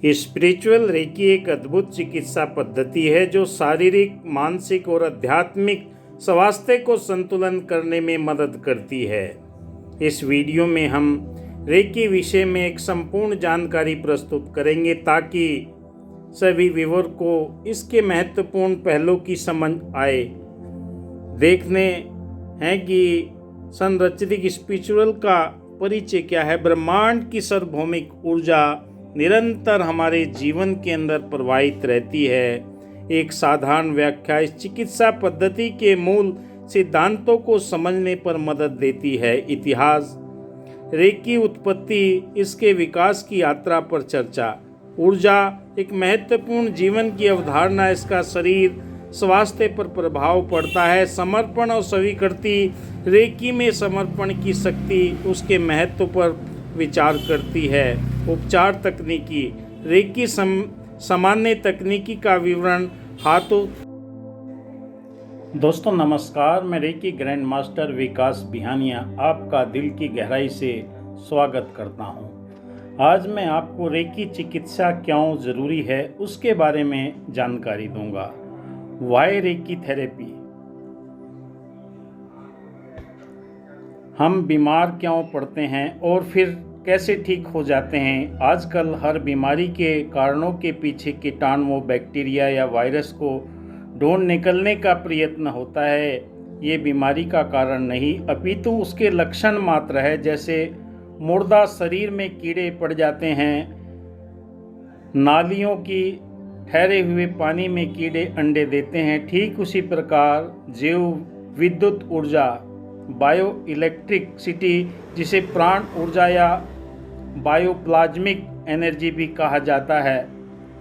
Spiritual recce एक अद्भुत चिकित्सा पद्धति है जो शारीरिक, मानसिक और आध्यात्मिक स्वास्थ्य को संतुलन करने में मदद करती है। इस वीडियो में हम रेकी विषय में एक संपूर्ण जानकारी प्रस्तुत करेंगे ताकि सभी व्यूअर को इसके महत्वपूर्ण पहलू की समझ आए। देखने हैं कि संरचित स्पिरिचुअल का परिचय क्या है। ब्रह्मांड की सार्वभौमिक ऊर्जा निरंतर हमारे जीवन के अंदर प्रवाहित रहती है। एक साधारण व्याख्या इस चिकित्सा पद्धति के मूल सिद्धांतों को समझने पर मदद देती है। इतिहास, रेकी उत्पत्ति, इसके विकास की यात्रा पर चर्चा। ऊर्जा एक महत्वपूर्ण जीवन की अवधारणा, इसका शरीर स्वास्थ्य पर प्रभाव पड़ता है। समर्पण और स्वीकृति, रेकी में समर्पण की शक्ति उसके महत्व पर विचार करती है। उपचार तकनीकी, रेकी सामान्य तकनीकी का विवरण हाथों। दोस्तों नमस्कार, मैं रेकी ग्रैंड मास्टर विकास बिहानिया आपका दिल की गहराई से स्वागत करता हूं। आज मैं आपको रेकी चिकित्सा क्यों ज़रूरी है उसके बारे में जानकारी दूंगा। वाई रेकी थेरेपी, हम बीमार क्यों पड़ते हैं और फिर कैसे ठीक हो जाते हैं। आजकल हर बीमारी के कारणों के पीछे कीटाणुओं, बैक्टीरिया या वायरस को ढूंढ निकलने का प्रयत्न होता है। ये बीमारी का कारण नहीं अपितु उसके लक्षण मात्र है। जैसे मुर्दा शरीर में कीड़े पड़ जाते हैं, नालियों की ठहरे हुए पानी में कीड़े अंडे देते हैं, ठीक उसी प्रकार जैव विद्युत ऊर्जा, बायो इलेक्ट्रिसिटी, जिसे प्राण ऊर्जा या बायोप्लाज्मिक एनर्जी भी कहा जाता है,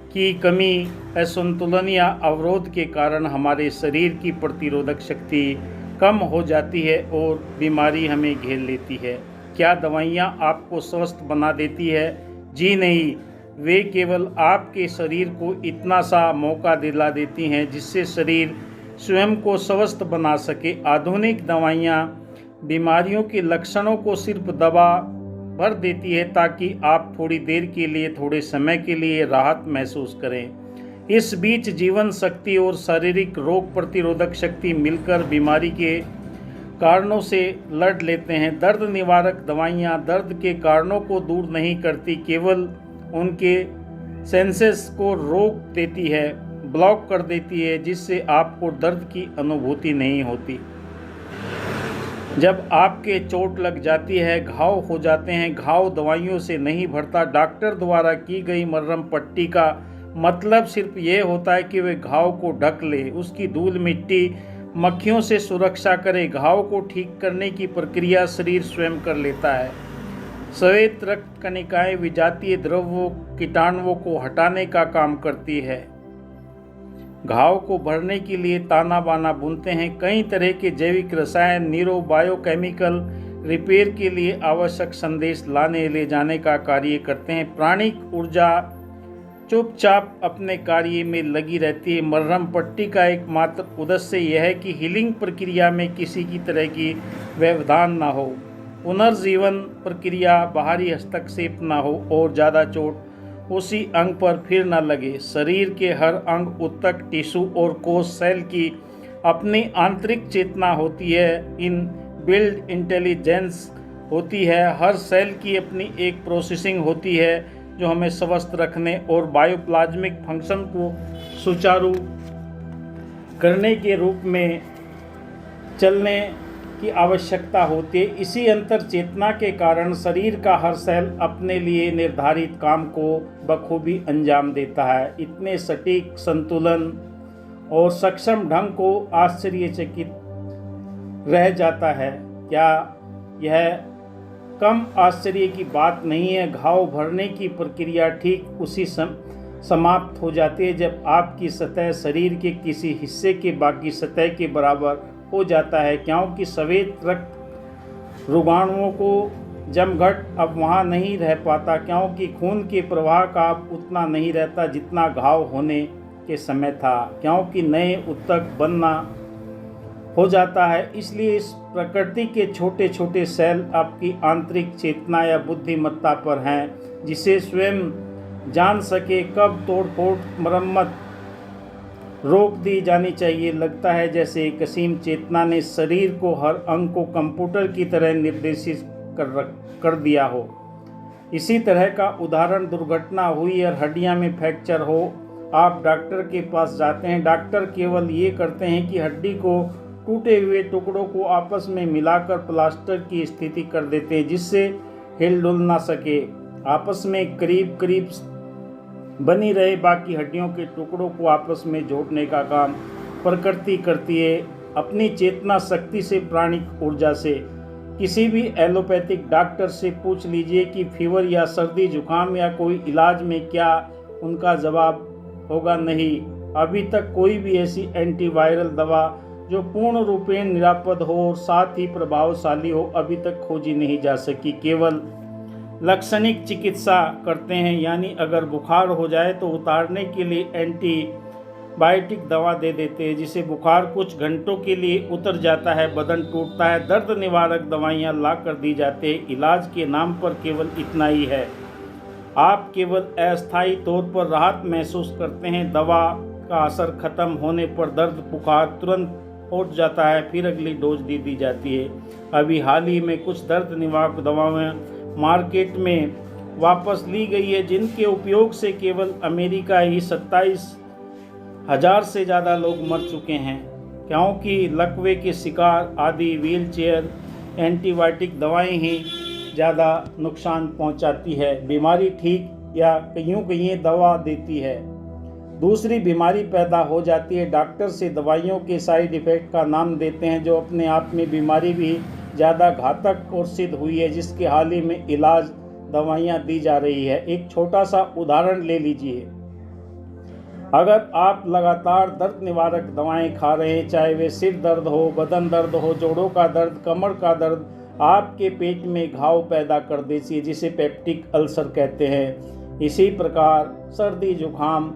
की कमी, असंतुलन या अवरोध के कारण हमारे शरीर की प्रतिरोधक शक्ति कम हो जाती है और बीमारी हमें घेर लेती है। क्या दवाइयाँ आपको स्वस्थ बना देती है? जी नहीं, वे केवल आपके शरीर को इतना सा मौका दिला देती हैं जिससे शरीर स्वयं को स्वस्थ बना सके। आधुनिक दवाइयाँ बीमारियों के लक्षणों को सिर्फ दबा भर देती है ताकि आप थोड़ी देर के लिए, थोड़े समय के लिए राहत महसूस करें। इस बीच जीवन शक्ति और शारीरिक रोग प्रतिरोधक शक्ति मिलकर बीमारी के कारणों से लड़ लेते हैं। दर्द निवारक दवाइयाँ दर्द के कारणों को दूर नहीं करती, केवल उनके सेंसेस को रोक देती है, ब्लॉक कर देती है, जिससे आपको दर्द की अनुभूति नहीं होती। जब आपके चोट लग जाती है, घाव हो जाते हैं, घाव दवाइयों से नहीं भरता। डॉक्टर द्वारा की गई मरहम पट्टी का मतलब सिर्फ ये होता है कि वे घाव को ढक ले, उसकी धूल मिट्टी मक्खियों से सुरक्षा करे। घाव को ठीक करने की प्रक्रिया शरीर स्वयं कर लेता है। श्वेत रक्त कणिकाएं विजातीय द्रव्यों, कीटाणुओं को हटाने का काम करती है। घाव को भरने के लिए ताना बाना बुनते हैं। कई तरह के जैविक रसायन, न्यूरो बायोकेमिकल रिपेयर के लिए आवश्यक संदेश लाने ले जाने का कार्य करते हैं। प्राणिक ऊर्जा चुपचाप अपने कार्य में लगी रहती है। मरहम पट्टी का एकमात्र उद्देश्य यह है कि हीलिंग प्रक्रिया में किसी की तरह की व्यवधान ना हो, पुनर्जीवन प्रक्रिया बाहरी हस्तक्षेप ना हो और ज़्यादा चोट उसी अंग पर फिर न लगे। शरीर के हर अंग, ऊतक, टिश्यू और कोश सेल की अपनी आंतरिक चेतना होती है, इन बिल्ड इंटेलिजेंस होती है। हर सेल की अपनी एक प्रोसेसिंग होती है जो हमें स्वस्थ रखने और बायोप्लाज्मिक फंक्शन को सुचारू करने के रूप में चलने की आवश्यकता होती है। इसी अंतर चेतना के कारण शरीर का हर सेल अपने लिए निर्धारित काम को बखूबी अंजाम देता है। इतने सटीक, संतुलन और सक्षम ढंग को आश्चर्यचकित रह जाता है। क्या यह कम आश्चर्य की बात नहीं है? घाव भरने की प्रक्रिया ठीक उसी समाप्त हो जाती है जब आपकी सतह शरीर के किसी हिस्से के बाकी सतह के बराबर हो जाता है, क्योंकि श्वेत रक्त रोगाणुओं को जमघट अब वहाँ नहीं रह पाता, क्योंकि खून के प्रवाह का अब उतना नहीं रहता जितना घाव होने के समय था, क्योंकि नए ऊतक बनना हो जाता है। इसलिए इस प्रकृति के छोटे छोटे सेल आपकी आंतरिक चेतना या बुद्धिमत्ता पर हैं, जिसे स्वयं जान सके कब तोड़फोड़ मरम्मत रोक दी जानी चाहिए। लगता है जैसे एक असीम चेतना ने शरीर को हर अंग को कंप्यूटर की तरह निर्देशित कर दिया हो। इसी तरह का उदाहरण दुर्घटना हुई और हड्डियां में फ्रैक्चर हो, आप डॉक्टर के पास जाते हैं। डॉक्टर केवल ये करते हैं कि हड्डी को टूटे हुए टुकड़ों को आपस में मिलाकर प्लास्टर की स्थिति कर देते हैं जिससे हिल डुल ना सके, आपस में करीब करीब बनी रहे। बाकी हड्डियों के टुकड़ों को आपस में जोड़ने का काम प्रकृति करती है अपनी चेतना शक्ति से, प्राणिक ऊर्जा से। किसी भी एलोपैथिक डॉक्टर से पूछ लीजिए कि फीवर या सर्दी जुकाम या कोई इलाज में क्या, उनका जवाब होगा नहीं। अभी तक कोई भी ऐसी एंटीवायरल दवा जो पूर्ण रूपेण निरापद हो और साथ ही प्रभावशाली हो अभी तक खोजी नहीं जा सकी। केवल लक्षणिक चिकित्सा करते हैं, यानी अगर बुखार हो जाए तो उतारने के लिए एंटीबायोटिक दवा दे देते हैं जिसे बुखार कुछ घंटों के लिए उतर जाता है, बदन टूटता है, दर्द निवारक दवाइयाँ ला कर दी जाती है। इलाज के नाम पर केवल इतना ही है, आप केवल अस्थायी तौर पर राहत महसूस करते हैं। दवा का असर खत्म होने पर दर्द बुखार तुरंत उठ जाता है, फिर अगली डोज दी जाती है। अभी हाल ही में कुछ दर्द निवारक दवाएं मार्केट में वापस ली गई है जिनके उपयोग से केवल अमेरिका ही 27,000 से ज़्यादा लोग मर चुके हैं, क्योंकि लकवे के शिकार आदि व्हील चेयर एंटीबायोटिक दवाएं ही ज़्यादा नुकसान पहुंचाती है। बीमारी ठीक या कहीं दवा देती है, दूसरी बीमारी पैदा हो जाती है। डॉक्टर से दवाइयों के साइड इफ़ेक्ट का नाम देते हैं जो अपने आप में बीमारी भी ज़्यादा घातक और सिद्ध हुई है, जिसके हाल ही में इलाज दवाइयाँ दी जा रही है। एक छोटा सा उदाहरण ले लीजिए, अगर आप लगातार दर्द निवारक दवाएं खा रहे हैं, चाहे वे सिर दर्द हो, बदन दर्द हो, जोड़ों का दर्द, कमर का दर्द, आपके पेट में घाव पैदा कर देती है जिसे पेप्टिक अल्सर कहते हैं। इसी प्रकार सर्दी जुकाम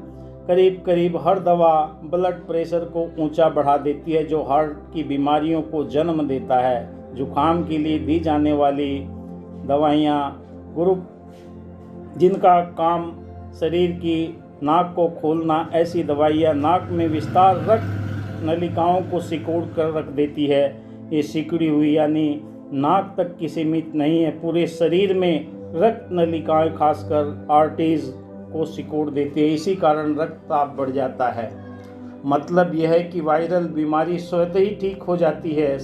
करीब हर दवा ब्लड प्रेशर को ऊंचा बढ़ा देती है जो हार्ट की बीमारियों को जन्म देता है। जुकाम के लिए दी जाने वाली दवाइयाँ ग्रुप जिनका काम शरीर की नाक को खोलना, ऐसी दवाइयाँ नाक में विस्तार रक्त नलिकाओं को सिकोड़ कर रख देती है। ये सिकुड़ी हुई यानी नाक तक की सीमित नहीं है, पूरे शरीर में रक्त नलिकाएं खासकर आर्टरीज को सिकोड़ देती है। इसी कारण रक्तचाप बढ़ जाता है। मतलब यह है कि वायरल बीमारी स्वतः ही ठीक हो जाती है।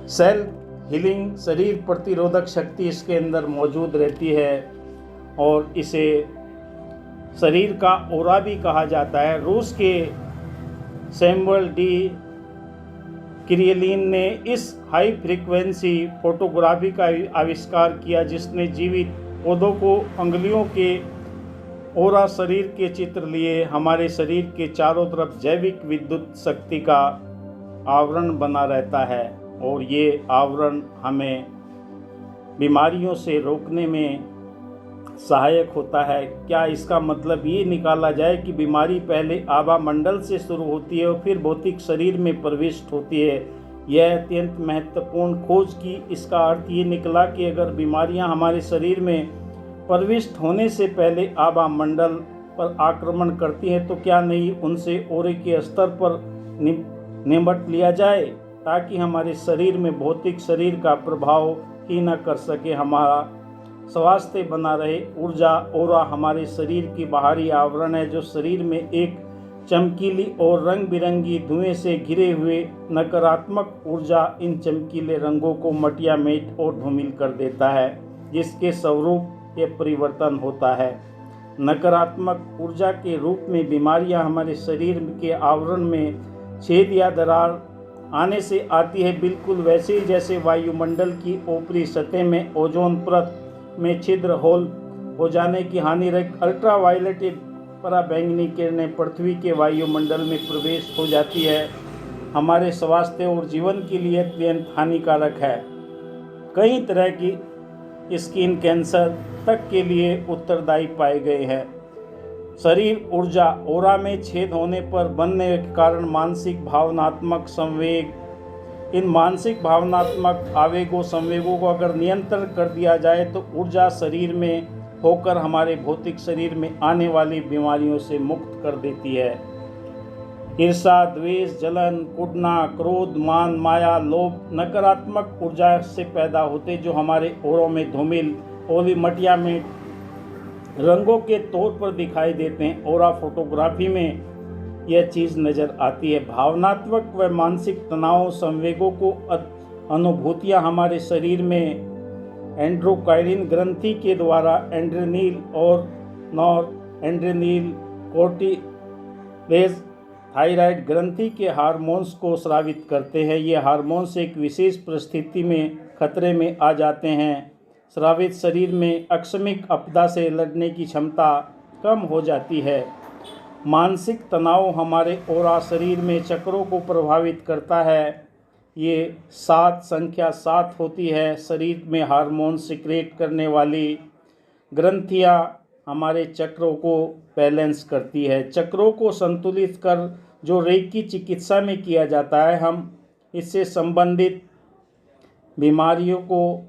सेल हीलिंग, शरीर प्रतिरोधक शक्ति इसके अंदर मौजूद रहती है और इसे शरीर का ओरा भी कहा जाता है। रूस के सैमुअल डी क्रिएलिन ने इस हाई फ्रीक्वेंसी फोटोग्राफी का आविष्कार किया जिसने जीवित पौधों को अंगुलियों के ओरा शरीर के चित्र लिए हमारे शरीर के चारों तरफ जैविक विद्युत शक्ति का आवरण बना रहता है और ये आवरण हमें बीमारियों से रोकने में सहायक होता है। क्या इसका मतलब ये निकाला जाए कि बीमारी पहले आभा मंडल से शुरू होती है और फिर भौतिक शरीर में प्रविष्ट होती है? यह अत्यंत महत्वपूर्ण खोज की। इसका अर्थ ये निकला कि अगर बीमारियां हमारे शरीर में प्रविष्ट होने से पहले आभा मंडल पर आक्रमण करती हैं तो क्या नहीं उनसे ओरे के स्तर पर निपट लिया जाए ताकि हमारे शरीर में भौतिक शरीर का प्रभाव ही न कर सके, हमारा स्वास्थ्य बना रहे। ऊर्जा ओरा हमारे शरीर की बाहरी आवरण है जो शरीर में एक चमकीली और रंग बिरंगी धुएं से घिरे हुए नकारात्मक ऊर्जा इन चमकीले रंगों को मटिया मेट और धूमिल कर देता है जिसके स्वरूप ये परिवर्तन होता है। नकारात्मक ऊर्जा के रूप में बीमारियां हमारे शरीर के आवरण में छेद या दरार आने से आती है, बिल्कुल वैसे ही जैसे वायुमंडल की ऊपरी सतह में ओजोन परत में छिद्र होल हो जाने की हानिकारक अल्ट्रावायलेट पराबैंगनी किरणें पृथ्वी के वायुमंडल में प्रवेश हो जाती है, हमारे स्वास्थ्य और जीवन के लिए अत्यंत हानिकारक है। कई तरह की स्किन कैंसर तक के लिए उत्तरदायी पाए गए हैं। शरीर ऊर्जा ओरा में छेद होने पर बनने के कारण मानसिक भावनात्मक संवेग, इन मानसिक भावनात्मक आवेगों संवेगों को अगर नियंत्रण कर दिया जाए तो ऊर्जा शरीर में होकर हमारे भौतिक शरीर में आने वाली बीमारियों से मुक्त कर देती है। ईर्ष्या, द्वेष, जलन, कुटना, क्रोध, मान, माया, लोभ नकारात्मक ऊर्जा से पैदा होते जो हमारे औरों में धूमिल, ओली मटिया में रंगों के तौर पर दिखाई देते हैं। औरा फोटोग्राफी में यह चीज़ नज़र आती है। भावनात्मक व मानसिक तनाव, संवेगों को अनुभूतियाँ हमारे शरीर में एंड्रोक्राइन ग्रंथि के द्वारा एड्रेनल और नॉर एड्रेनल, कोर्टिसोल, थायराइड ग्रंथि के हार्मोन्स को स्रावित करते हैं। ये हार्मोन्स एक विशेष परिस्थिति में खतरे में आ जाते हैं। स्रावित शरीर में आकस्मिक आपदा से लड़ने की क्षमता कम हो जाती है। मानसिक तनाव हमारे औरा शरीर में चक्रों को प्रभावित करता है। ये संख्या 7 होती है। शरीर में हार्मोन सिक्रेट करने वाली ग्रंथियां हमारे चक्रों को बैलेंस करती है। चक्रों को संतुलित कर जो रेकी चिकित्सा में किया जाता है, हम इससे संबंधित बीमारियों को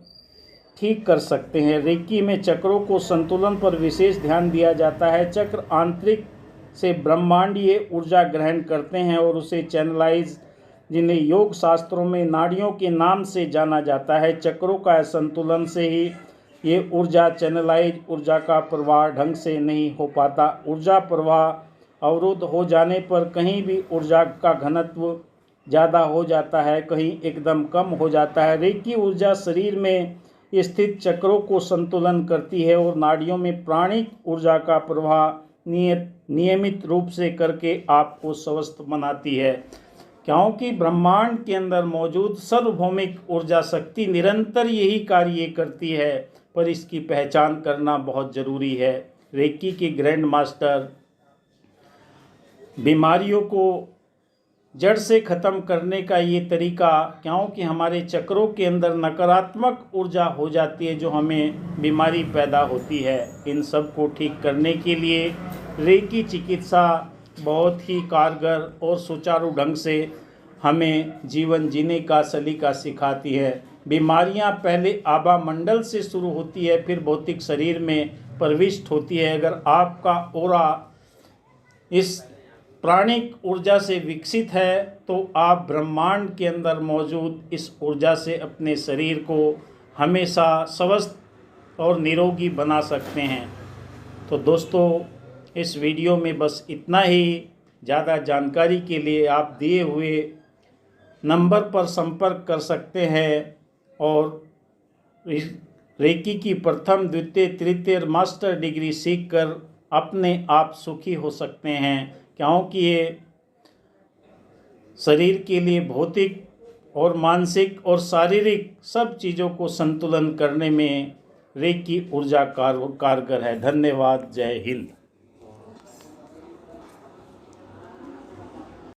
ठीक कर सकते हैं। रेकी में चक्रों को संतुलन पर विशेष ध्यान दिया जाता है। चक्र आंतरिक से ब्रह्मांडीय ऊर्जा ग्रहण करते हैं और उसे चैनलाइज, जिन्हें योग शास्त्रों में नाड़ियों के नाम से जाना जाता है। चक्रों का संतुलन से ही ये ऊर्जा चैनलाइज ऊर्जा का प्रवाह ढंग से नहीं हो पाता। ऊर्जा प्रवाह अवरुद्ध हो जाने पर कहीं भी ऊर्जा का घनत्व ज़्यादा हो जाता है, कहीं एकदम कम हो जाता है। रेकी ऊर्जा शरीर में स्थित चक्रों को संतुलन करती है और नाड़ियों में प्राणिक ऊर्जा का प्रवाह नियमित रूप से करके आपको स्वस्थ बनाती है। क्योंकि ब्रह्मांड के अंदर मौजूद सार्वभौमिक ऊर्जा शक्ति निरंतर यही कार्य करती है, पर इसकी पहचान करना बहुत ज़रूरी है। रेकी के ग्रैंड मास्टर बीमारियों को जड़ से ख़त्म करने का ये तरीका, क्योंकि हमारे चक्रों के अंदर नकारात्मक ऊर्जा हो जाती है जो हमें बीमारी पैदा होती है। इन सब को ठीक करने के लिए रेकी चिकित्सा बहुत ही कारगर और सुचारू ढंग से हमें जीवन जीने का सलीका सिखाती है। बीमारियां पहले आभा मंडल से शुरू होती है, फिर भौतिक शरीर में प्रविष्ट होती है। अगर आपका औरा इस प्राणिक ऊर्जा से विकसित है तो आप ब्रह्मांड के अंदर मौजूद इस ऊर्जा से अपने शरीर को हमेशा स्वस्थ और निरोगी बना सकते हैं। तो दोस्तों, इस वीडियो में बस इतना ही। ज़्यादा जानकारी के लिए आप दिए हुए नंबर पर संपर्क कर सकते हैं और रेकी की प्रथम, द्वितीय, तृतीय मास्टर डिग्री सीखकर अपने आप सुखी हो सकते हैं। क्योंकि ये शरीर के लिए भौतिक और मानसिक और शारीरिक सब चीज़ों को संतुलन करने में रेकी ऊर्जा कारगर है। धन्यवाद। जय हिंद।